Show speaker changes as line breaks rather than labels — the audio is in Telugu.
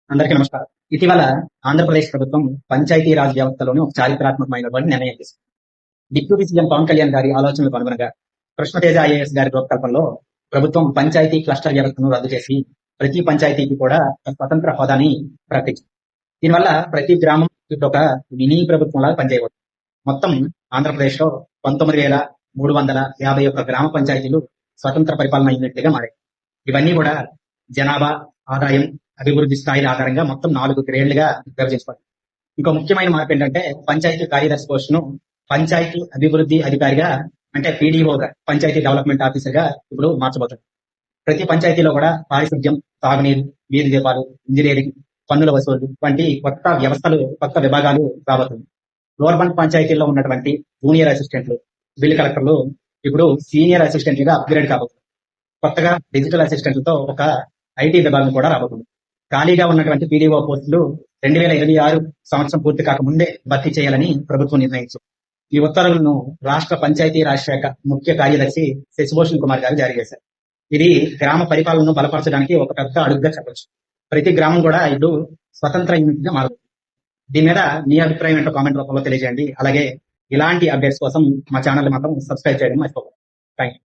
అందరికీ నమస్కారం. ఇటీవల ఆంధ్రప్రదేశ్ ప్రభుత్వం పంచాయతీరాజ్ వ్యవస్థలోని ఒక చారిత్రాత్మకమైనటువంటి నిర్ణయం తీసుకుంది. డిప్యూటీ సీఎం పవన్ కళ్యాణ్ గారి ఆలోచనలకు అనుగుణంగా కృష్ణతేజ ఐఏఎస్ గారి రూపకల్పనలో ప్రభుత్వం పంచాయతీ క్లస్టర్ వ్యవస్థను రద్దు చేసి ప్రతి పంచాయతీకి కూడా స్వతంత్ర హోదాని ప్రకటించింది. దీనివల్ల ప్రతి గ్రామం ఇప్పుడు ఒక మినీ ప్రభుత్వంలాగా పనిచేయవచ్చు. మొత్తం ఆంధ్రప్రదేశ్ లో 19,351 గ్రామ పంచాయతీలు స్వతంత్ర పరిపాలన యూనిట్లుగా మారాయి. ఇవన్నీ కూడా జనాభా, ఆదాయం, అభివృద్ధి స్థాయిల ఆధారంగా మొత్తం 4 గ్రేడ్లుగా విభజించబడింది. ఇంకో ముఖ్యమైన మార్పు ఏంటంటే పంచాయతీ కార్యదర్శి పోస్టును పంచాయతీ అభివృద్ధి అధికారిగా అంటే పీడీఓగా, పంచాయతీ డెవలప్మెంట్ ఆఫీసర్ గా ఇప్పుడు మార్చబోతుంది. ప్రతి పంచాయతీలో కూడా పారిశుద్ధ్యం, తాగునీరు, వీధి దీపాలు, ఇంజనీరింగ్, పన్నుల వసూలు వంటి కొత్త వ్యవస్థలు, కొత్త విభాగాలు రాబోతుంది. రూరల్ పంచాయతీల్లో ఉన్నటువంటి జూనియర్ అసిస్టెంట్లు, బిల్ కలెక్టర్లు ఇప్పుడు సీనియర్ అసిస్టెంట్లుగా అప్గ్రేడ్ కాబోతుంది. కొత్తగా డిజిటల్ అసిస్టెంట్లతో ఒక ఐటీ విభాగం కూడా రాబోతుంది. ఖాళీగా ఉన్నటువంటి పీడీఓ పోస్టులు 2026 సంవత్సరం పూర్తి కాకముందే భర్తీ చేయాలని ప్రభుత్వం నిర్ణయించింది. ఈ ఉత్తర్వులను రాష్ట్ర పంచాయతీ రాజ్ శాఖ ముఖ్య కార్యదర్శి శశిభూషణ్ కుమార్ గారు జారీ చేశారు. ఇది గ్రామ పరిపాలనను బలపరచడానికి ఒక పెద్ద అడుగుగా చెప్పొచ్చు. ప్రతి గ్రామం కూడా ఇప్పుడు స్వతంత్ర యూనిట్ గా మారుతుంది. దీని మీద మీ అభిప్రాయం ఏంటో కామెంట్ రూపంలో తెలియజేయండి. అలాగే ఇలాంటి అప్డేట్స్ కోసం మా ఛానల్ మాత్రం సబ్స్క్రైబ్ చేయడం మర్చిపోకండి. Thank you.